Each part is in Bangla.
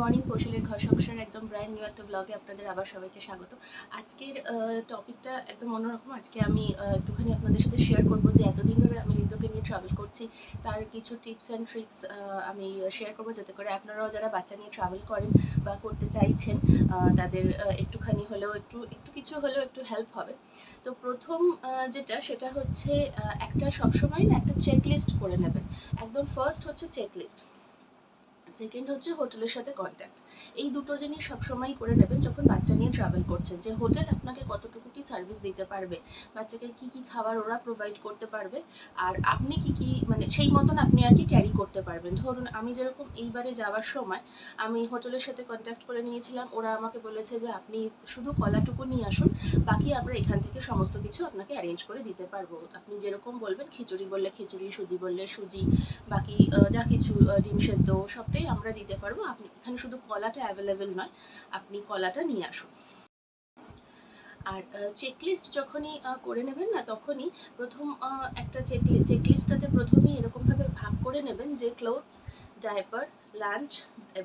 মর্নিং কৌশলের ঘর সংসার একদম ব্র্যান্ড নিউ একটা ব্লগে আপনাদের আবার সবাইকে স্বাগত। আজকের টপিকটা একদম অন্যরকম। আজকে আমি একটুখানি আপনাদের সাথে শেয়ার করব যে এতদিন ধরে আমি ঋতুকে নিয়ে ট্রাভেল করছি তার কিছু টিপস অ্যান্ড ট্রিক্স আমি শেয়ার করবো, যাতে করে আপনারাও যারা বাচ্চা নিয়ে ট্রাভেল করেন বা করতে চাইছেন তাদের একটুখানি হলেও একটু কিছু হলেও একটু হেল্প হবে। তো প্রথম যেটা সেটা হচ্ছে একটা সবসময় না একটা চেকলিস্ট করে নেবেন। একদম ফার্স্ট হচ্ছে চেকলিস্ট, সেকেন্ড হচ্ছে হোটেলের সাথে কন্ট্যাক্ট। এই দুটো জিনিস সবসময় করে নেবেন যখন বাচ্চা নিয়ে ট্রাভেল করছেন, যে হোটেল আপনাকে কতটুকু কি সার্ভিস দিতে পারবে, বাচ্চাকে কি কি খাবার ওরা প্রোভাইড করতে পারবে, আর আপনি কি কি মানে সেই মতন আপনি আর কি ক্যারি করতে পারবেন। ধরুন আমি যেরকম এইবারে যাওয়ার সময় আমি হোটেলের সাথে কন্ট্যাক্ট করে নিয়েছিলাম, ওরা আমাকে বলেছে যে আপনি শুধু কলাটুকু নিয়ে আসুন, বাকি আমরা এখান থেকে সমস্ত কিছু আপনাকে অ্যারেঞ্জ করে দিতে পারবো। আপনি যেরকম বলবেন, খিচুড়ি বললে খিচুড়ি, সুজি বললে সুজি, বাকি যা কিছু ডিম সেদ্ধ সবটাই আমরা দিতে পারবো। আপনি এখানে শুধু কলাটা অ্যাভেলেবেল নয়, আপনি কলাটা নিয়ে আসুন। আর চেকলিস্ট যখনই করে নেবেন না, তখনই প্রথম একটা চেকলিস্টটাতে প্রথমেই এরকমভাবে ভাগ করে নেবেন যে clothes, diaper, lunch,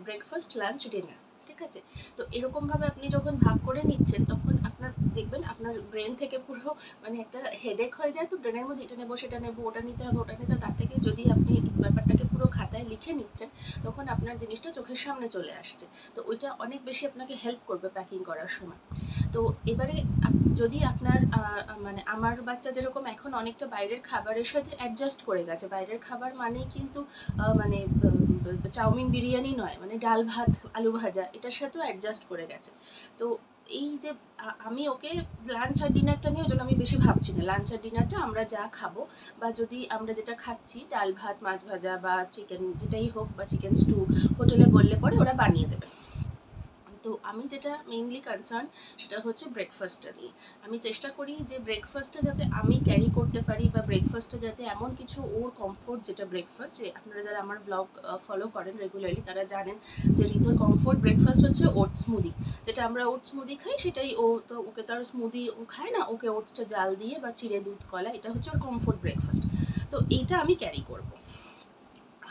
breakfast, lunch, dinner. ঠিক আছে? তো এরকমভাবে আপনি যখন ভাগ করে নিচ্ছেন, তখন আপনার দেখবেন আপনার ব্রেন থেকে পুরো মানে একটা হেডেক হয়ে যায়। তো ব্রেনের মধ্যে এটা নেবো, সেটা নেবো, ওটা নিতে হবে, ওটা নিতে হবে। তার থেকে যদি আপনি ব্যাপারটাকে পুরো খাতায় লিখে নিচ্ছেন, তখন আপনার জিনিসটা চোখের সামনে চলে আসছে। তো ওইটা অনেক বেশি আপনাকে হেল্প করবে প্যাকিং করার সময়। তো এবারে যদি আপনার মানে আমার বাচ্চা যেরকম এখন অনেকটা বাইরের খাবারের সাথে অ্যাডজাস্ট করে গেছে। বাইরের খাবার মানেই কিন্তু মানে চাউমিন বিরিয়ানি নয়, মানে ডাল ভাত আলু ভাজা এটার সাথেও অ্যাডজাস্ট করে গেছে। তো এই যে আমি ওকে লাঞ্চ আর ডিনারটা নিয়ে ওই জন্য আমি বেশি ভাবছি না। লাঞ্চ আর ডিনারটা আমরা যা খাবো, বা যদি আমরা যেটা খাচ্ছি ডাল ভাত মাছ ভাজা বা চিকেন যেটাই হোক, বা চিকেন স্টু, হোটেলে বললে পরে ওরা বানিয়ে দেবে। তো আমি যেটা মেইনলি কনসার্ন সেটা হচ্ছে ব্রেকফাস্টটা নিয়ে। আমি চেষ্টা করি যে ব্রেকফাস্টটা যাতে আমি ক্যারি করতে পারি, বা ব্রেকফাস্টটা যাতে এমন কিছু ওর কমফোর্ট, যেটা ব্রেকফাস্ট, যে আপনারা যারা আমার ব্লগ ফলো করেন রেগুলারলি তারা জানেন যে ঋতুর কমফোর্ট ব্রেকফাস্ট হচ্ছে ওটস স্মুদি। যেটা আমরা ওটস স্মুদি খাই সেটাই ও, তো ওকে তো আর স্মুদি ও খায় না, ওকে ওটসটা জাল দিয়ে বা চিড়ে দুধ কলা, এটা হচ্ছে ওর কমফোর্ট ব্রেকফাস্ট। তো এইটা আমি ক্যারি করব।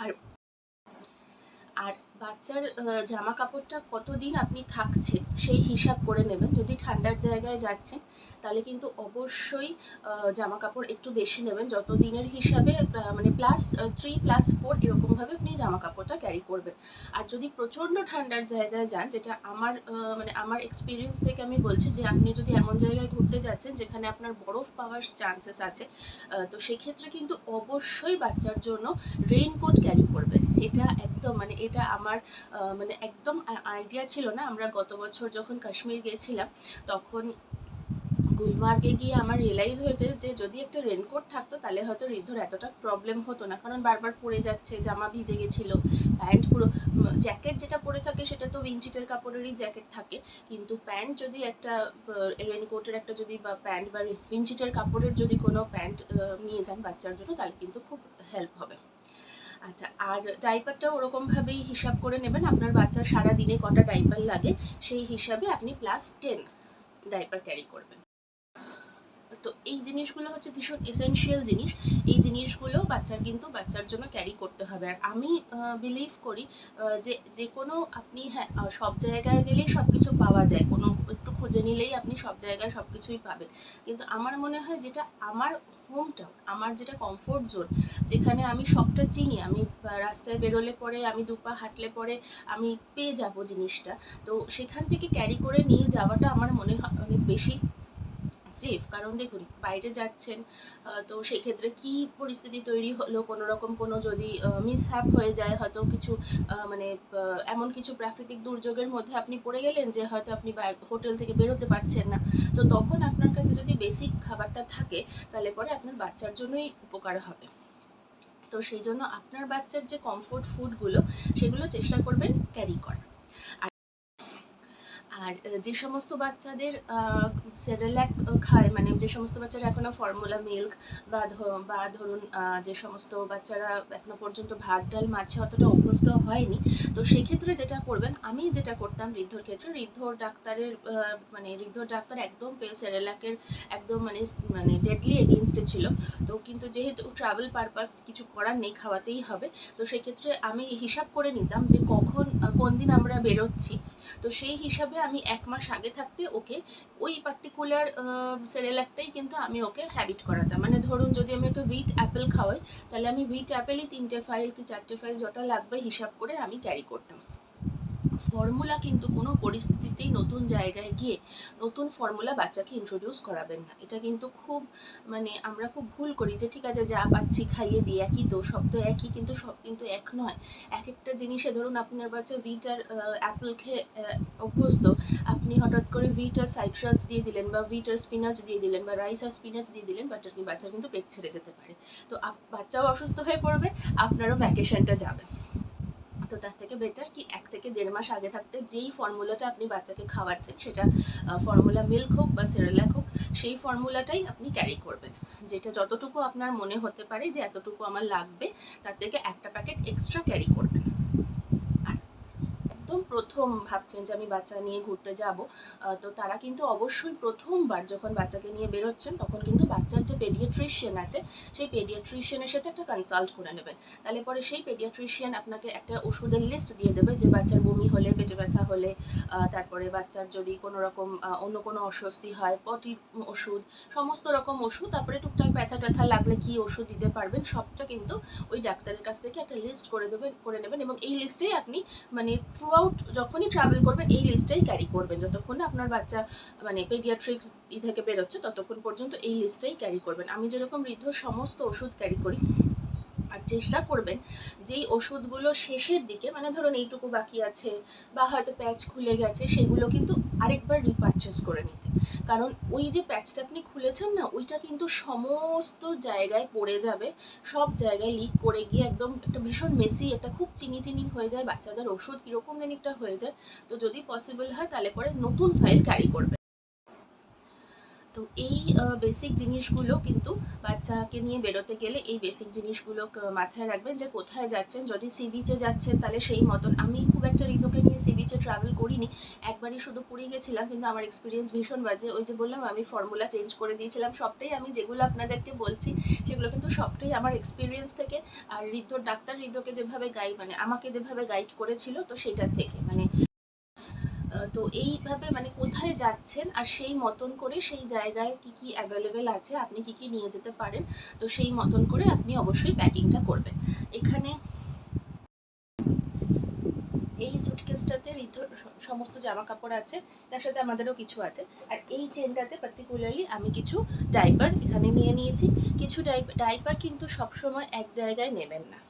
আর আর বাচ্চার জামা কাপড়টা কতদিন আপনি থাকছে সেই হিসাব করে নেবেন। যদি ঠান্ডার জায়গায় যাচ্ছেন তাহলে কিন্তু অবশ্যই জামা কাপড় একটু বেশি নেবেন, যত দিনের হিসাবে মানে +3+4 এরকমভাবে আপনি জামা কাপড়টা ক্যারি করবেন। আর যদি প্রচণ্ড ঠান্ডার জায়গায় যান, যেটা আমার মানে আমার এক্সপিরিয়েন্স থেকে আমি বলছি, যে আপনি যদি এমন জায়গায় ঘুরতে যাচ্ছেন যেখানে আপনার বরফ পাওয়ার চান্সেস আছে, তো সেক্ষেত্রে কিন্তু অবশ্যই বাচ্চার জন্য রেইনকোট ক্যারি করবেন। এটা একদম মানে এটা আমার মানে একদম আইডিয়া ছিল না। আমরা গত বছর যখন কাশ্মীর গেছিলাম, তখন গুলমার্গে গিয়ে আমার রিয়েলাইজ হয়েছে যে যদি একটা রেনকোট থাকতো তাহলে হয়তো ঋদ্ধর এতটা প্রবলেম হতো না, কারণ বারবার পরে যাচ্ছে, জামা ভিজে গেছিলো, প্যান্ট পুরো, জ্যাকেট যেটা পরে থাকে সেটা তো উইনচিটের কাপড়েরই জ্যাকেট থাকে, কিন্তু প্যান্ট যদি একটা রেনকোটের একটা যদি বা প্যান্ট বা উইনচিটের কাপড়ের যদি কোনো প্যান্ট নিয়ে যান বাচ্চার জন্য, তাহলে কিন্তু খুব হেল্প হবে। আচ্ছা, আর ডাইপারটাও ওরকমভাবেই হিসাব করে নেবেন। আপনার বাচ্চার সারা দিনে কটা ডাইপার লাগে সেই হিসাবে আপনি +10 ডাইপার ক্যারি করবেন। তো এই জিনিসগুলো হচ্ছে ভীষণ এসেনশিয়াল জিনিস। এই জিনিসগুলো বাচ্চার জন্য ক্যারি করতে হবে। আর আমি বিলিভ করি যে যে কোনো আপনি, হ্যাঁ, সব জায়গায় গেলেই সব কিছু পাওয়া যায়, কোনো একটু খুঁজে নিলেই আপনি সব জায়গায় সব কিছুই পাবেন। কিন্তু আমার মনে হয় যেটা আমার হোম টাউন, আমার যেটা কমফোর্ট জোন, যেখানে আমি সবটা চিনি, আমি রাস্তায় বেরোলে পরে, আমি দুপা হাঁটলে পরে আমি পেয়ে যাব জিনিসটা, তো সেখান থেকে ক্যারি করে নিয়ে যাওয়াটা আমার মনে হয় অনেক বেশি সেফ। কারণ দেখুন বাইরে যাচ্ছেন, তো সেক্ষেত্রে কি পরিস্থিতি তৈরি হলো, কোনো রকম কোনো যদি মিসহ্যাপ হয়ে যায়, হয়তো কিছু মানে এমন কিছু প্রাকৃতিক দুর্যোগের মধ্যে আপনি পড়ে গেলেন যে হয়তো আপনি হোটেল থেকে বেরোতে পারছেন না, তো তখন আপনার কাছে যদি বেসিক খাবারটা থাকে তাহলে পরে আপনার বাচ্চার জন্যই উপকার হবে। তো সেই জন্য আপনার বাচ্চার যে কমফোর্ট ফুডগুলো সেগুলো চেষ্টা করবেন ক্যারি করার। আর যে সমস্ত বাচ্চাদের সেরেল্যাক খায়, মানে যে সমস্ত বাচ্চারা এখনও ফর্মুলা মিল্ক বা ধরুন যে সমস্ত বাচ্চারা এখনো পর্যন্ত ভাত ডাল মাছে অতটা অভ্যস্ত হয়নি, তো সেক্ষেত্রে যেটা করবেন, আমি যেটা করতাম ঋদ্ধর ক্ষেত্রে, ঋদ্ধর ডাক্তার একদম সেরেল্যাকের একদম মানে ডেডলি এগেনস্টে ছিল। তো কিন্তু যেহেতু ট্রাভেল পারপাস কিছু করার নেই, খাওয়াতেই হবে, তো সেক্ষেত্রে আমি হিসাব করে নিতাম যে কোন দিন আমরা বেরোচ্ছি। তো সেই হিসাবে আমি 1 মাস আগে থাকতে ওকে ওই পার্টিকুলার সেরেল্যাকটাই কিন্তু আমি ওকে হ্যাবিট করাতাম। মানে ধরুন যদি আমি ওকে হুইট অ্যাপেল খাওয়াই, তাহলে আমি হুইট অ্যাপেলই 3টে ফাইল কি 4টে ফাইল যটা লাগবে হিসাব করে আমি ক্যারি করতাম। ফর্মুলা কিন্তু কোনো পরিস্থিতিতেই নতুন জায়গায় গিয়ে নতুন ফর্মুলা বাচ্চাকে ইন্ট্রোডিউস করাবেন না। এটা কিন্তু খুব আমরা খুব ভুল করি যে ঠিক আছে যা পাচ্ছি খাইয়ে দিই, একই তো, সব তো একই, কিন্তু সব কিন্তু এক নয়। এক একটা জিনিসে ধরুন আপনার বাচ্চা হুইট আর অ্যাপেল খেয়ে অভ্যস্ত, আপনি হঠাৎ করে হুইট আর সাইট্রাস দিয়ে দিলেন, বা হুইট আর স্পিনাচ দিয়ে দিলেন, বা রাইস আর স্পিনাচ দিয়ে দিলেন, বাচ্চার কিন্তু পেট ছেড়ে যেতে পারে। তো বাচ্চাও অসুস্থ হয়ে পড়বে, আপনারও ভ্যাকেশনটা যাবে। তো তার থেকে বেটার কি 1 থেকে 1.5 মাস আগে থাকতে যেই ফর্মুলাটা আপনি বাচ্চাকে খাওয়াচ্ছেন, সেটা ফর্মুলা মিল্ক হোক বা সেরেল্যাক হোক, সেই ফর্মুলাটাই আপনি ক্যারি করবেন। যেটা যতটুকু আপনার মনে হতে পারে যে এতটুকু আমার লাগবে, তার থেকে একটা প্যাকেট এক্সট্রা ক্যারি করবেন। আর একদম প্রথম ভাবছেন যে আমি বাচ্চা নিয়ে ঘুরতে যাব, তো তারা কিন্তু অবশ্যই প্রথমবার যখন বাচ্চাকে নিয়ে বেরোচ্ছেন, তখন কিন্তু বাচ্চার যে পেডিয়াট্রিশিয়ান আছে, সেই পেডিয়াট্রিশিয়ানের সাথে একটা কনসাল্ট করে নেবেন। তাহলে পরে সেই পেডিয়াট্রিশিয়ান আপনাকে একটা ওষুধের লিস্ট দিয়ে দেবে, যে বাচ্চার বমি হলে, পেটে ব্যথা হলে, তারপরে বাচ্চার যদি কোনো রকম অন্য কোনো অস্বস্তি হয়, পটি ওষুধ, সমস্ত রকম ওষুধ, তারপরে টুকটাক ব্যথা ট্যাথা লাগলে কী ওষুধ দিতে পারবেন, সবটা কিন্তু ওই ডাক্তারের কাছ থেকে একটা লিস্ট করে নেবেন। এবং এই লিস্টেই আপনি থ্রু আউট যখনই ট্রাভেল করবেন এই লিস্টটাই ক্যারি করবেন। যতক্ষণ না আপনার বাচ্চা পেডিয়াট্রিক্স থেকে বেরোচ্ছে, ততক্ষণ পর্যন্ত এই লিস্টটাই ক্যারি করবেন। আমি যেরকম ঋদ্ধর সমস্ত ওষুধ ক্যারি করি, আর চেষ্টা করবেন যেই ওষুধগুলো শেষের দিকে, ধরুন এইটুকু বাকি আছে বা হয়তো প্যাচ খুলে গেছে, সেগুলো কিন্তু আরেকবার রিপারচেস করে নিতে। কারণ ওই যে প্যাচটা আপনি খুলেছেন না, ওইটা কিন্তু সমস্ত জায়গায় পড়ে যাবে, সব জায়গায় লিক করে গিয়ে একদম একটা ভীষণ মেসি, একটা খুব চিনি হয়ে যায়, বাচ্চাদের ওষুধ কীরকম যেন একটা হয়ে যায়। তো যদি পসিবল হয় তাহলে পরে নতুন ফাইল ক্যারি করবে। তো এই বেসিক জিনিসগুলো কিন্তু বাচ্চাকে নিয়ে বেরোতে গেলে এই বেসিক জিনিসগুলো মাথায় রাখবেন, যে কোথায় যাচ্ছেন। যদি সি বিচে যাচ্ছেন, তাহলে সেই মতন, আমি খুব একটা ঋতুকে নিয়ে সি বিচে ট্রাভেল করিনি, একবারই শুধু পুরী গেছিলাম, কিন্তু আমার এক্সপিরিয়েন্স ভীষণ বাজে। ওই যে বললাম আমি ফর্মুলা চেঞ্জ করে দিয়েছিলাম, সবটাই আমি যেগুলো আপনাদেরকে বলছি সেগুলো কিন্তু সবটাই আমার এক্সপিরিয়েন্স থেকে, আর ঋতুকে যেভাবে আমাকে যেভাবে গাইড করেছিল, তো সেটার থেকে তো এইভাবে কোথায় যাচ্ছেন, আর সেই মতন করে সেই জায়গায় কি কি অ্যাভেলেবেল আছে, আপনি কি কি নিয়ে যেতে পারেন, তো সেই মতন করে আপনি অবশ্যই প্যাকিংটা করবেন। এখানে এই সুটকেসটাতে ঋদ্ধর সমস্ত জামা কাপড় আছে, তার সাথে আমাদেরও কিছু আছে। আর এই চেনটাতে পার্টিকুলারলি আমি কিছু ডাইপার এখানে নিয়ে নিয়েছি। কিছু ডাইপার কিন্তু সবসময় এক জায়গায় নেবেন না,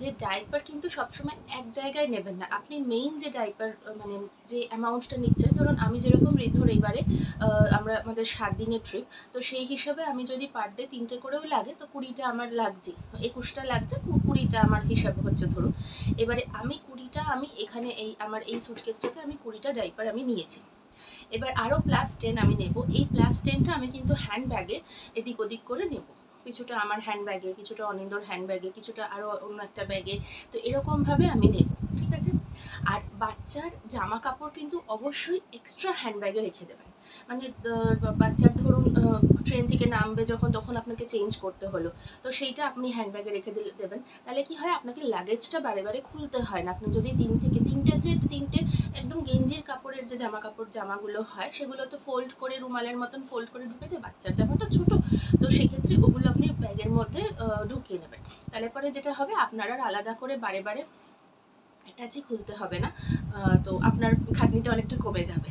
যে ডাইপার কিন্তু সবসময় এক জায়গায় নেবেন না। আপনি মেইন যে ডাইপার যে অ্যামাউন্টটা নিচ্ছেন, ধরুন আমি যেরকম ঋদ্ধর এইবারে আমাদের 7 দিনের ট্রিপ, তো সেই হিসাবে আমি যদি পার ডে 3টে করেও লাগে, তো 20টা আমার লাগছে, 21টা লাগছে, 20টা আমার হিসাব হচ্ছে ধরুন। এবারে আমি 20টা এখানে আমার এই সুটকেসটাতে আমি 20টা ডাইপার আমি নিয়েছি। এবার আরও +10 আমি নেব। এই +10টা আমি কিন্তু হ্যান্ড ব্যাগে এদিক ওদিক করে নেব। কিছুটা আমার হ্যান্ড ব্যাগে, কিছুটা অনিন্দর হ্যান্ড ব্যাগে, কিছুটা আরও অন্য একটা ব্যাগে, তো এরকমভাবে আমি নেব, ঠিক আছে। আর বাচ্চার জামা কাপড় কিন্তু অবশ্যই এক্সট্রা হ্যান্ড ব্যাগে রেখে দেবেন। বাচ্চার ধরুন ট্রেন থেকে নামবে যখন, তখন আপনাকে চেঞ্জ করতে হলো, তো সেইটা আপনি হ্যান্ড ব্যাগে রেখে দেবেন। তাহলে কি হয়, আপনাকে লাগেজটা বারে বারে খুলতে হয় না। আপনি যদি 3 একদম গেঞ্জির কাপড়ের যে জামাগুলো হয়, সেগুলো তো ফোল্ড করে রুমালের মতন ফোল্ড করে ঢুকেছে, বাচ্চার জামা তো ছোটো, তো সেক্ষেত্রে ওগুলো আপনি ব্যাগের মধ্যে ঢুকিয়ে নেবেন। তাহলে পরে যেটা হবে, আপনার আর আলাদা করে বারে বারে অ্যাটাচই খুলতে হবে না, তো আপনার খাটনিটা অনেকটা কমে যাবে।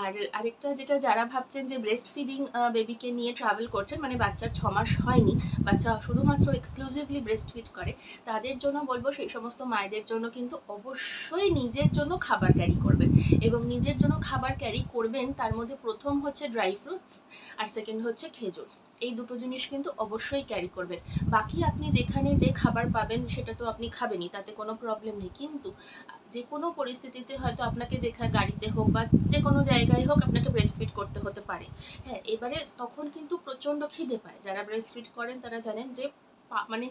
আর আরেকটা যেটা, যারা ভাবছেন যে ব্রেস্ট ফিডিং বেবিকে নিয়ে ট্রাভেল করছেন, বাচ্চার 6 মাস হয়নি, বাচ্চা শুধুমাত্র এক্সক্লুসিভলি ব্রেস্ট ফিড করে, তাদের জন্য বলবো, সেই সমস্ত মায়েদের জন্য কিন্তু অবশ্যই নিজের জন্য খাবার ক্যারি করবেন। এবং নিজের জন্য খাবার ক্যারি করবেন, তার মধ্যে প্রথম হচ্ছে ড্রাই ফ্রুটস, আর সেকেন্ড হচ্ছে খেজুর। এই দুটো জিনিস কিন্তু অবশ্যই ক্যারি করবেন। বাকি আপনি যেখানে যে খাবার পাবেন সেটা তো আপনি খাবেনই, তাতে কোনো প্রবলেম নেই, কিন্তু যে কোনো পরিস্থিতিতে হয়তো আপনাকে যেখানে গাড়িতে হোক বা যে কোনো জায়গায় হোক আপনাকে ব্রেস্ট ফিড করতে হতে পারে। হ্যাঁ, এবারে তখন কিন্তু প্রচণ্ড খিদে পায়। যারা ব্রেস্ট ফিড করেন তারা জানেন যে মানে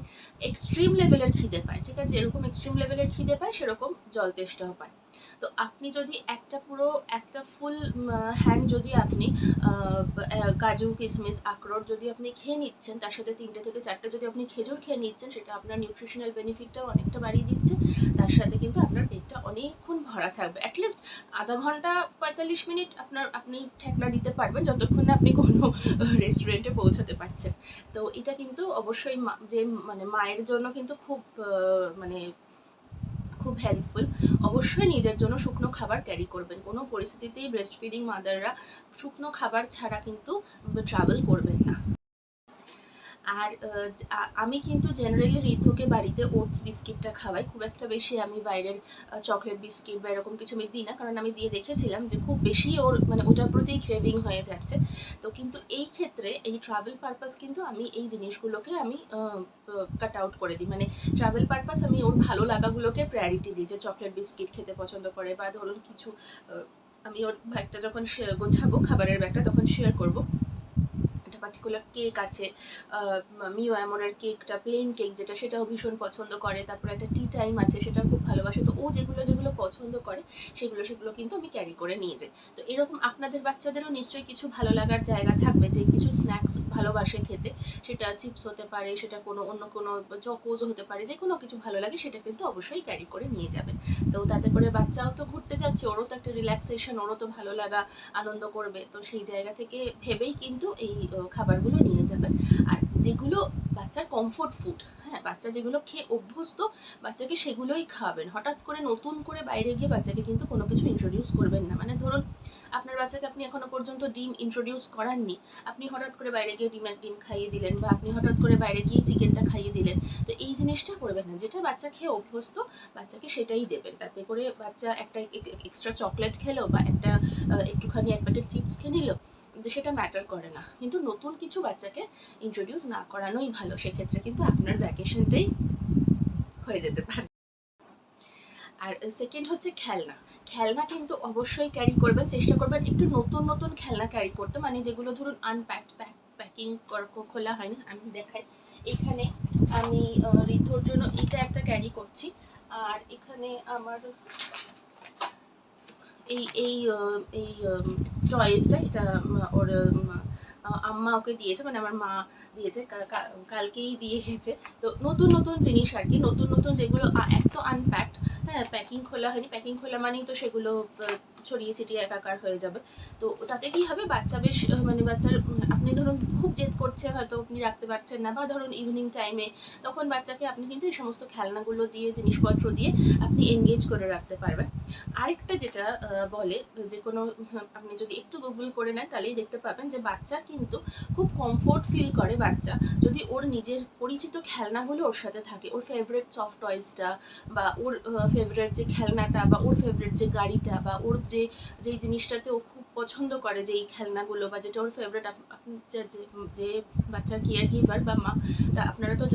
এক্সট্রিম লেভেলের খিদে পায়, ঠিক আছে? যেরকম এক্সট্রিম লেভেলের খিদে পায় সেরকম জল তেষ্টাও পায়। তো আপনি যদি একটা ফুল হ্যান্ড যদি আপনি কাজু কিশমিশ আখরোট যদি আপনি খেয়ে নিচ্ছেন, তার সাথে 3টে থেকে 4টে যদি আপনি খেজুর খেয়ে নিচ্ছেন, সেটা আপনার নিউট্রিশনাল বেনিফিটটাও অনেকটা বাড়িয়ে দিচ্ছে। তার সাথে কিন্তু আপনার পেটটা অনেকক্ষণ ভরা থাকবে। অ্যাটলিস্ট আধা ঘন্টা 45 মিনিট আপনি ঠেকনা দিতে পারবেন, যতক্ষণ না আপনি কোনো রেস্টুরেন্টে পৌঁছাতে পারছেন। তো এটা কিন্তু অবশ্যই যে মানে মায়ের জন্য কিন্তু মানে খুব হেল্পফুল। অবশ্যই নিজের জন্য শুকনো খাবার ক্যারি করবেন। কোনো পরিস্থিতিতেই ব্রেস্ট ফিডিং মাদাররা শুকনো খাবার ছাড়া কিন্তু ট্রাভেল করবেন না। আর আমি কিন্তু জেনারেলি ঋদ্ধকে বাড়িতে ওটস বিস্কিটটা খাওয়াই। খুব একটা বেশি আমি বাইরের চকলেট বিস্কিট বা এরকম কিছু আমি দিই না, কারণ আমি দিয়ে দেখেছিলাম যে খুব বেশি ওর মানে ওটার প্রতিই ক্রেভিং হয়ে যাচ্ছে। তো কিন্তু এই ক্ষেত্রে এই ট্রাভেল পারপাস কিন্তু আমি এই জিনিসগুলোকে আমি কাট আউট করে দিই। মানে ট্রাভেল পারপাস আমি ওর ভালো লাগাগুলোকে প্রায়োরিটি দিই, যে চকলেট বিস্কিট খেতে পছন্দ করে বা ধরুন কিছু আমি ওর ব্যাগটা যখন গোছাবো খাবারের ব্যাগটা, তখন শেয়ার করবো একটা পার্টিকুলার কেক আছে, মিও অ্যামোরের কেকটা, প্লেন কেক যেটা, সেটাও ভীষণ পছন্দ করে। তারপরে একটা টি টাইম আছে, সেটাও খুব ভালোবাসে। তো ও যেগুলো পছন্দ করে সেগুলো কিন্তু আমি ক্যারি করে নিয়ে যাই। তো এরকম আপনাদের বাচ্চাদেরও নিশ্চয়ই কিছু ভালো লাগার জায়গা থাকবে, যে কিছু স্ন্যাক্স ভালোবাসে খেতে, সেটা চিপস হতে পারে, সেটা অন্য কোনো চকোজ হতে পারে, যে কোনো কিছু ভালো লাগে সেটা কিন্তু অবশ্যই ক্যারি করে নিয়ে যাবেন। তো তাতে করে বাচ্চাও তো ঘুরতে যাচ্ছে, ওরও তো একটা রিল্যাক্সেশন, ওরও তো ভালো লাগা, আনন্দ করবে। তো সেই জায়গা থেকে ভেবেই কিন্তু এই খাবারগুলো নিয়ে যাবেন। আর যেগুলো বাচ্চার কমফোর্ট ফুড, হ্যাঁ, বাচ্চা যেগুলো খেয়ে অভ্যস্ত, বাচ্চাকে সেগুলোই খাওয়াবেন। হঠাৎ করে নতুন করে বাইরে গিয়ে বাচ্চাকে কিন্তু কোনো কিছু ইন্ট্রোডিউস করবেন না। মানে ধরুন আপনার বাচ্চাকে আপনি এখনো পর্যন্ত ডিম ইন্ট্রোডিউস করাননি, আপনি হঠাৎ করে বাইরে গিয়ে ডিম খাইয়ে দিলেন, বা আপনি হঠাৎ করে বাইরে গিয়ে চিকেনটা খাইয়ে দিলেন। তো এই জিনিসটা করবেন না। যেটা বাচ্চা খেয়ে অভ্যস্ত বাচ্চাকে সেটাই দেবেন। তাতে করে বাচ্চা একটা এক্সট্রা চকলেট খেলো বা একটুখানি এক প্যাকেট চিপস খেয়ে নিল, কিন্তু সেটা ম্যাটার করে না। কিন্তু নতুন কিছু বাচ্চাকে ইন্ট্রোডিউস না করানোই ভালো। সেক্ষেত্রে কিন্তু আপনার ভ্যাকেশনটাই হয়ে যেতে পারে। আর সেকেন্ড হচ্ছে খেলনা। খেলনা কিন্তু অবশ্যই ক্যারি করবেন, চেষ্টা করবেন একটু নতুন নতুন খেলনা ক্যারি করতে, মানে যেগুলো ধরুন আনপ্যাকড, প্যাকিং খোলা হয়নি। আমি দেখাই, এখানে আমি ঋদ্ধর জন্য এটা একটা ক্যারি করছি। আর এখানে আমার এই এই এই টয়েসটা, এটা ওর আম্মা ওকে দিয়েছে, মানে আমার মা দিয়েছে, কালকেই দিয়ে গেছে। তো নতুন নতুন জিনিস আর কি, নতুন নতুন যেগুলো এক তো আনপ্যাকড, হ্যাঁ, প্যাকিং খোলা হয়নি। প্যাকিং খোলা মানেই তো সেগুলো ছড়িয়ে ছিটিয়ে একাকার হয়ে যাবে। তো তাতে কি হবে, বাচ্চা বেশ মানে বাচ্চার আপনি ধরুন খুব জেদ করছে, হয়তো আপনি রাখতে পারছেন না, বা ধরুন ইভিনিং টাইমে, তখন বাচ্চাকে আপনি কিন্তু এই সমস্ত খেলনাগুলো দিয়ে, জিনিসপত্র দিয়ে আপনি এনগেজ করে রাখতে পারবেন। আরেকটা যেটা বলে, যে কোনো আপনি যদি একটু গুগল করে নেন তাহলেই দেখতে পাবেন যে বাচ্চা কিন্তু খুব কমফোর্ট ফিল করে বাচ্চা যদি ওর নিজের পরিচিত খেলনাগুলো ওর সাথে থাকে। ওর ফেভারিট সফট টয়েসটা, বা ওর ফেভারিট যে খেলনাটা, বা ওর ফেভারিট যে গাড়িটা, বা ওর যেই জিনিসটাতে ও খুব পছন্দ করে, যেই খেলনাগুলো, বা যেটা ওর ফেভারিট। আপনি যে বাচ্চার কেয়ার গিভার বা মা, তা আপনারা তো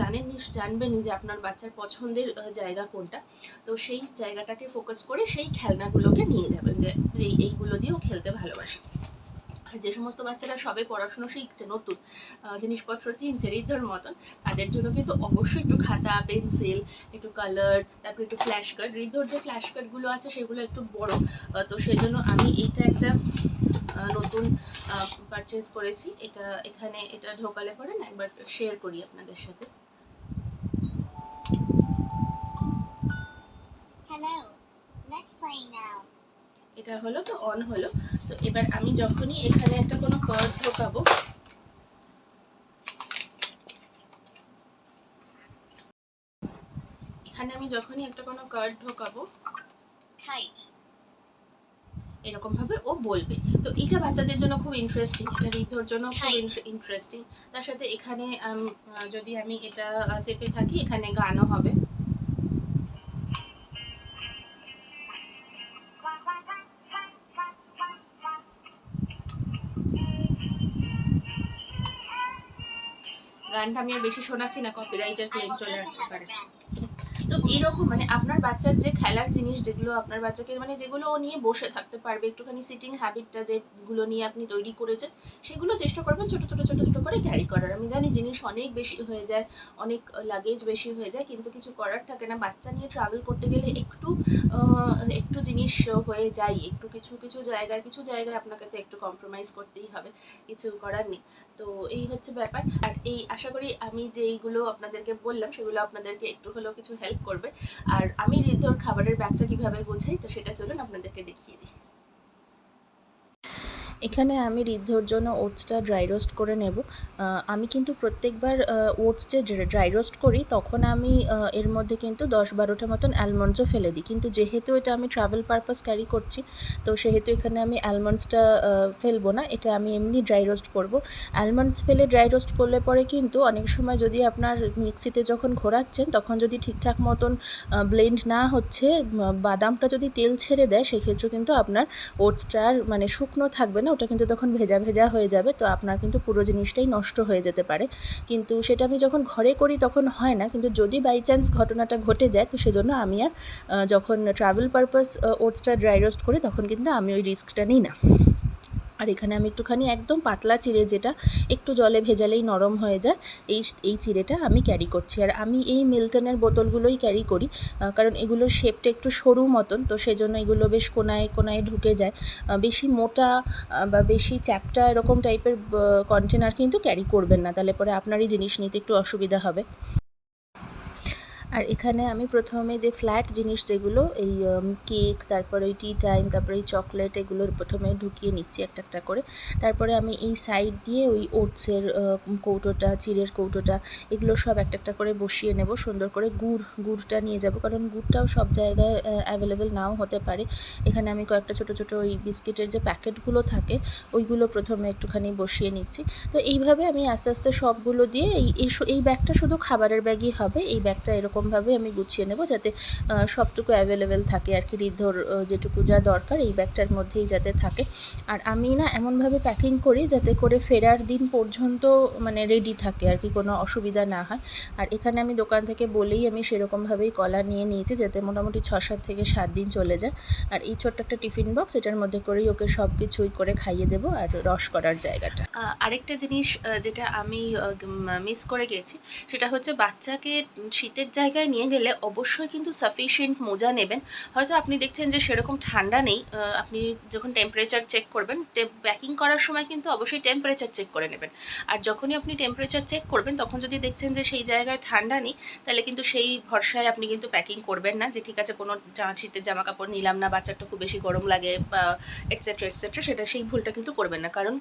জানবেনই যে আপনার বাচ্চার পছন্দের জায়গা কোনটা। তো সেই জায়গাটাকে ফোকাস করে সেই খেলনাগুলোকে নিয়ে যাবেন, যে এইগুলো দিয়েও খেলতে ভালোবাসে। আর যে সমস্ত বাচ্চারা সবে পড়াশুনো শিখছে, নতুন জিনিসপত্র চিনছে ঋদ্ধর মতন, তাদের জন্য কিন্তু অবশ্যই একটু খাতা, পেন্সিল, একটু কালার, তারপর একটু ফ্ল্যাশ কার্ড। ঋদ্ধর যে ফ্ল্যাশ কার্ডগুলো আছে সেগুলো একটু বড়, তো সেই জন্য আমি এইটা একটা নতুন পারচেজ করেছি। এটা ঢোকালে পরে না একবার শেয়ার করি আপনাদের সাথে। এটা হলো, তো অন হলো। তো এবার আমি যখনই এখানে একটা কোনো কার্ড ঢোকাবো, এরকম ভাবে ও বলবে। তো এটা বাচ্চাদের জন্য খুব ইন্টারেস্টিং, এটা ঋদ্ধর জন্য খুব ইন্টারেস্টিং। তার সাথে এখানে যদি আমি এটা চেপে থাকি, এখানে গানও হবে। গানটা আমি আর বেশি শোনাচ্ছি না, কপিরাইটের ক্লেম চলে আসতে পারে। তো এইরকম মানে আপনার বাচ্চার যে খেলার জিনিস, যেগুলো আপনার বাচ্চাকে মানে যেগুলো ও নিয়ে বসে থাকতে পারবে, একটুখানি সিটিং হ্যাবিটটা যেগুলো নিয়ে আপনি তৈরি করেছেন, সেগুলো চেষ্টা করবেন ছোটো ছোটো ছোটো ছোটো করে ক্যারি করার। আমি জানি জিনিস অনেক বেশি হয়ে যায়, অনেক লাগেজ বেশি হয়ে যায়, কিন্তু কিছু করার থাকে না। বাচ্চা নিয়ে ট্রাভেল করতে গেলে একটু জিনিস হয়ে যায়, একটু কিছু কিছু জায়গায় আপনাকে তো একটু কম্প্রোমাইজ করতেই হবে, কিছু করার নেই। তো এই হচ্ছে ব্যাপার। আর এই আশা করি আমি যেইগুলো আপনাদেরকে বললাম সেগুলো আপনাদেরকে একটু হলেও কিছু হেল্প করবে। আর আমি ঋদ্ধর খাবারের ব্যাগটা কিভাবে গোছাই, তো সেটা চলুন আপনাদেরকে দেখিয়ে দিই। এখানে আমি ঋদ্ধর জন্য ওটসটা ড্রাই রোস্ট করে নেব। আমি কিন্তু প্রত্যেকবার ওটস যে ড্রাই রোস্ট করি তখন আমি এর মধ্যে কিন্তু 10-12টা মতন অ্যালমন্ডসও ফেলে দিই, কিন্তু যেহেতু এটা আমি ট্রাভেল পারপাস ক্যারি করছি, তো সেহেতু এখানে আমি অ্যালমন্ডসটা ফেলবো না, এটা আমি এমনি ড্রাই রোস্ট করব। অ্যালমন্ডস ফেলে ড্রাই রোস্ট করলে পরে কিন্তু অনেক সময় যদি আপনার মিক্সিতে যখন ঘোরাচ্ছেন তখন যদি ঠিকঠাক মতন ব্লেন্ড না হচ্ছে, বাদামটা যদি তেল ছেড়ে দেয়, সেক্ষেত্রে কিন্তু আপনার ওটসটা আর মানে শুকনো থাকবে না, ওটা কিন্তু তখন ভেজা ভেজা হয়ে যাবে, তো আপনার কিন্তু পুরো জিনিসটাই নষ্ট হয়ে যেতে পারে। কিন্তু সেটা আমি যখন ঘরে করি তখন হয় না, কিন্তু যদি বাই চান্স ঘটনাটা ঘটে যায়, তো সেজন্য আমি আর যখন ট্রাভেল পারপাস ওটসটা ড্রাই রোস্ট করি তখন কিন্তু আমি ওই রিস্কটা নিই না। আর এখানে আমি একটুখানি একদম পাতলা চিড়ে, যেটা একটু জলে ভেজালেই নরম হয়ে যায়, এই চিড়েটা আমি ক্যারি করছি। আর আমি এই মিল্টনের বোতলগুলোই ক্যারি করি, কারণ এগুলোর শেপটা একটু সরু মতন, তো সেজন্য এগুলো বেশ কোনায় কোনায় ঢুকে যায়। বেশি মোটা বা বেশি চ্যাপ্টা এরকম টাইপের কন্টেনার কিন্তু ক্যারি করবেন না, তাহলে পরে আপনারই জিনিস নিতে একটু অসুবিধা হবে। আর এখানে আমি প্রথমে যে ফ্ল্যাট জিনিস যেগুলো, এই কেক, তারপরে ওই টি টাইম, তারপরে এই চকলেট, এগুলোর প্রথমে ঢুকিয়ে নিচ্ছি একটা একটা করে। তারপরে আমি এই সাইড দিয়ে ওই ওটসের কৌটোটা, চিড়ের কৌটোটা, এগুলো সব একটা একটা করে বসিয়ে নেব। সুন্দর করে গুড়টা নিয়ে যাব, কারণ গুড়টাও সব জায়গায় অ্যাভেলেবেল নাও হতে পারে। এখানে আমি কয়েকটা ছোটো ছোটো ওই বিস্কিটের যে প্যাকেটগুলো থাকে ওইগুলো প্রথমে একটুখানি বসিয়ে নিচ্ছি। তো এইভাবে আমি আস্তে আস্তে সবগুলো দিয়ে এই ব্যাগটা শুধু খাবারের ব্যাগই হবে, এই ব্যাগটা এরকমভাবে আমি গুছিয়ে নেব যাতে সবটুকু অ্যাভেলেবেল থাকে আর কি, ঋদ্ধর যেটুকু যা দরকার এই ব্যাগটার মধ্যেই যাতে থাকে। আর আমি না এমনভাবে প্যাকিং করি যাতে করে ফেরার দিন পর্যন্ত মানে রেডি থাকে আর কি, কোনো অসুবিধা না হয়। আর এখানে আমি দোকান থেকে বলেই আমি সেরকমভাবেই কলা নিয়ে নিয়েছি যাতে মোটামুটি 6-7 থেকে 7 দিন চলে যায়। আর এই ছোট্ট একটা টিফিন বক্স, এটার মধ্যে করেই ওকে সব কিছুই করে খাইয়ে দেবো। আর রস করার জায়গাটা, আরেকটা জিনিস যেটা আমি মিস করে গেছি, সেটা হচ্ছে বাচ্চাকে শীতের জায়গায় নিয়ে গেলে অবশ্যই কিন্তু সাফিশিয়েন্ট মোজা নেবেন। হয়তো আপনি দেখছেন যে সেরকম ঠান্ডা নেই, আপনি যখন টেম্পারেচার চেক করবেন, প্যাকিং করার সময় কিন্তু অবশ্যই টেম্পারেচার চেক করে নেবেন। আর যখনই আপনি টেম্পারেচার চেক করবেন তখন যদি দেখছেন যে সেই জায়গায় ঠান্ডা নেই, তাহলে কিন্তু সেই ভরসায় আপনি কিন্তু প্যাকিং করবেন না, যে ঠিক আছে কোনো শীতের জামা কাপড় নিলাম না, বাচ্চাটা খুব বেশি গরম লাগে বা এটসেট্রা এটসেট্রা, সেই ভুলটা কিন্তু করবেন না। কারণ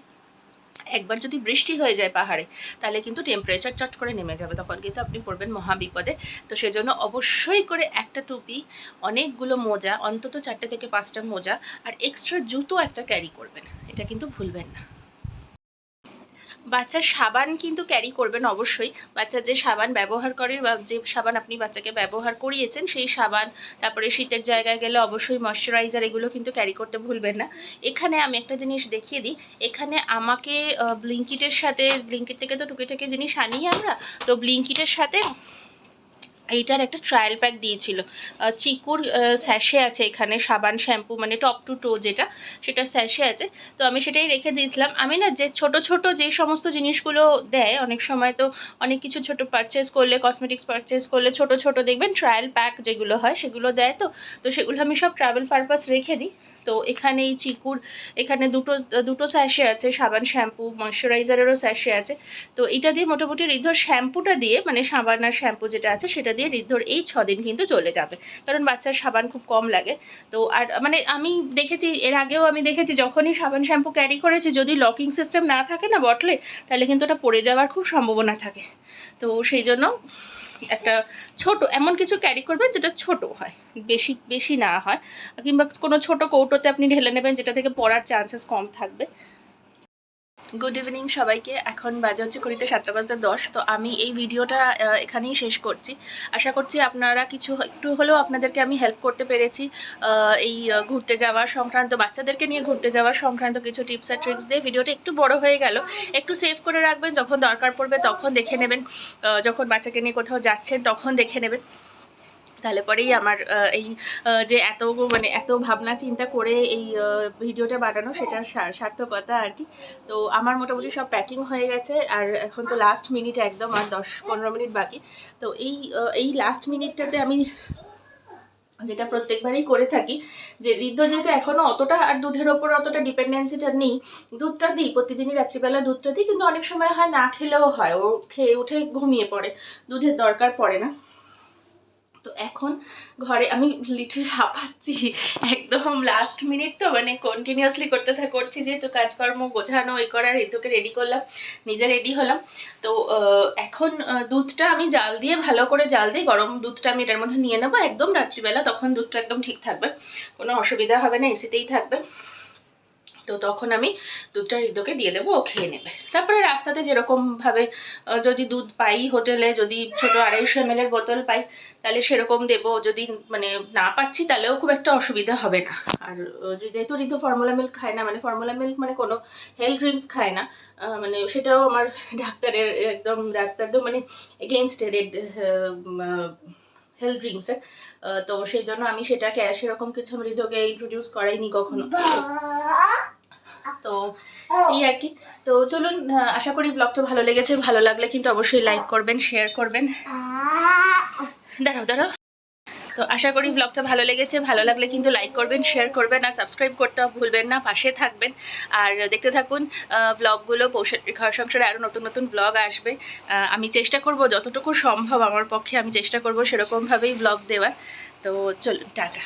একবার যদি বৃষ্টি হয়ে যায় পাহাড়ে, তাহলে কিন্তু টেম্পারেচার চট করে নেমে যাবে, তখন কিন্তু আপনি পড়বেন মহাবিপদে। তো সেজন্য অবশ্যই করে একটা টুপি, অনেকগুলো মোজা, অন্তত 4 থেকে 5টা মোজা, আর এক্সট্রা জুতো একটা ক্যারি করবেন, এটা কিন্তু ভুলবেন না। বাচ্চার সাবান কিন্তু ক্যারি করবেন অবশ্যই। বাচ্চা যে সাবান ব্যবহার করে বা যে সাবান আপনি বাচ্চাকে ব্যবহার করিয়েছেন সেই সাবান, তারপরে শীতের জায়গায় গেলে অবশ্যই ময়শ্চারাইজার, এগুলো কিন্তু ক্যারি করতে ভুলবেন না। এখানে আমি একটা জিনিস দেখিয়ে দিই, এখানে আমাকে ব্লিঙ্কিট থেকে তো টুকিটাকি জিনিস আনি আমরা, তো ব্লিঙ্কিটের সাথে এইটার একটা ট্রায়াল প্যাক দিয়েছিল। চিকুর স্যাশে আছে এখানে, সাবান শ্যাম্পু মানে টপ টু টো যেটা, সেটা স্যাশে আছে। তো আমি সেটাই রেখে দিয়েছিলাম। আমি না যে ছোট ছোট যে সমস্ত জিনিসগুলো দেয়, অনেক সময় তো অনেক কিছু ছোট পারচেস করলে, কসমেটিক্স পারচেস করলে ছোট ছোট দেখবেন ট্রায়াল প্যাক যেগুলো হয় সেগুলো দেয়, তো সেগুলো আমি সব ট্রাভেল পারপাস রেখে দিই। তো এখানে এই চিকুর এখানে দুটো স্যাশে আছে, সাবান শ্যাম্পু ময়শ্চারাইজারেরও স্যাশে আছে। তো এটা দিয়ে মোটামুটি ঋদ্ধর শ্যাম্পুটা দিয়ে, মানে সাবান আর শ্যাম্পু যেটা আছে সেটা দিয়ে ঋদ্ধর এই 6 দিন কিন্তু চলে যাবে, কারণ বাচ্চার সাবান খুব কম লাগে। তো আর মানে আমি দেখেছি, এর আগেও আমি দেখেছি যখনই সাবান শ্যাম্পু ক্যারি করেছি, যদি লকিং সিস্টেম না থাকে না বটলে, তাহলে কিন্তু ওটা পড়ে যাওয়ার খুব সম্ভাবনা থাকে। তো সেই জন্য একটা ছোট এমন কিছু ক্যারি করবেন যেটা ছোট হয়, বেশি বেশি না হয়, কিংবা কোনো ছোট কৌটোতে আপনি ঢেলে নেবেন যেটা থেকে পড়ার চান্সেস কম থাকবে। গুড ইভিনিং সবাইকে। এখন বাজে হচ্ছে ঘড়িতে 7:10। তো আমি এই ভিডিওটা এখানেই শেষ করছি। আশা করছি আপনারা কিছু একটু হলেও আপনাদেরকে আমি হেল্প করতে পেরেছি। এই ঘুরতে যাওয়া সংক্রান্ত, বাচ্চাদেরকে নিয়ে ঘুরতে যাওয়া সংক্রান্ত কিছু টিপস আর ট্রিক্স দিয়ে। ভিডিওটা একটু বড় হয়ে গেল, একটু সেভ করে রাখবেন, যখন দরকার পড়বে তখন দেখে নেবেন, যখন বাচ্চাকে নিয়ে কোথাও যাচ্ছেন তখন দেখে নেবেন। তাহলে পরেই আমার এই যে এত ভাবনা চিন্তা করে এই ভিডিওটা বানানো, সেটার সার্থকতা আর কি। তো আমার মোটামুটি সব প্যাকিং হয়ে গেছে, আর এখন তো লাস্ট মিনিট একদম, আর 10-15 মিনিট বাকি। তো এই লাস্ট মিনিটটাতে আমি যেটা প্রত্যেকবারই করে থাকি, যে ঋদ্ধ যেহেতু এখনও অতটা আর দুধের ওপর অতটা ডিপেন্ডেন্সিটা নেই, দুধটা দিই প্রতিদিনই, রাত্রিবেলা দুধটা দিই, কিন্তু অনেক সময় হয় না খেলেও হয়, ও খেয়ে উঠে ঘুমিয়ে পড়ে, দুধের দরকার পড়ে না। তো এখন ঘরে আমি লিটারালি হাঁপাচ্ছি, একদম লাস্ট মিনিট, তো কন্টিনিউয়াসলি করছি, যেহেতু কাজকর্ম গোছানো এই করার, ঋতুকে রেডি করলাম, নিজে রেডি হলাম। তো এখন দুধটা আমি জাল দিয়ে, ভালো করে জাল দিয়ে গরম দুধটা আমি এটার মধ্যে নিয়ে নেবো একদম রাত্রিবেলা, তখন দুধটা একদম ঠিক থাকবে, কোনো অসুবিধা হবে না, এসিতেই থাকবে। তো তখন আমি দুধটা ঋতুকে দিয়ে দেবো, ও খেয়ে নেবে। তারপরে রাস্তাতে যেরকমভাবে যদি দুধ পাই হোটেলে, যদি ছোট 250 ml বোতল পাই তাহলে সেরকম দেবো, যদি না পাচ্ছি তাহলেও খুব একটা অসুবিধা হবে না। আর যেহেতু ঋতু ফর্মুলা মিল্ক খায় না, ফর্মুলা মিল্ক কোনো হেলথ ড্রিঙ্কস খায় না, সেটাও আমার ডাক্তারের এগেনস্ট হেলথ ড্রিঙ্কসের। তো সেই জন্য আমি সেটাকে সেরকম কিছু ঋতুকে ইন্ট্রোডিউস করাইনি কখনো। তো এই আর কি। তো চলুন, আশা করি ব্লগটা ভালো লেগেছে। ভালো লাগলে কিন্তু অবশ্যই লাইক করবেন, শেয়ার করবেন। দাঁড়াও। তো আশা করি ব্লগটা ভালো লেগেছে, ভালো লাগলে কিন্তু লাইক করবেন, শেয়ার করবেন, আর সাবস্ক্রাইব করতে ভুলবেন না, পাশে থাকবেন। আর দেখতে থাকুন ব্লগগুলো, ঘর সংসারে আরও নতুন নতুন ব্লগ আসবে। আমি চেষ্টা করব যতটুকু সম্ভব আমার পক্ষে, আমি চেষ্টা করব সেরকমভাবেই ব্লগ দেওয়ার। তো চলুন, টাটা।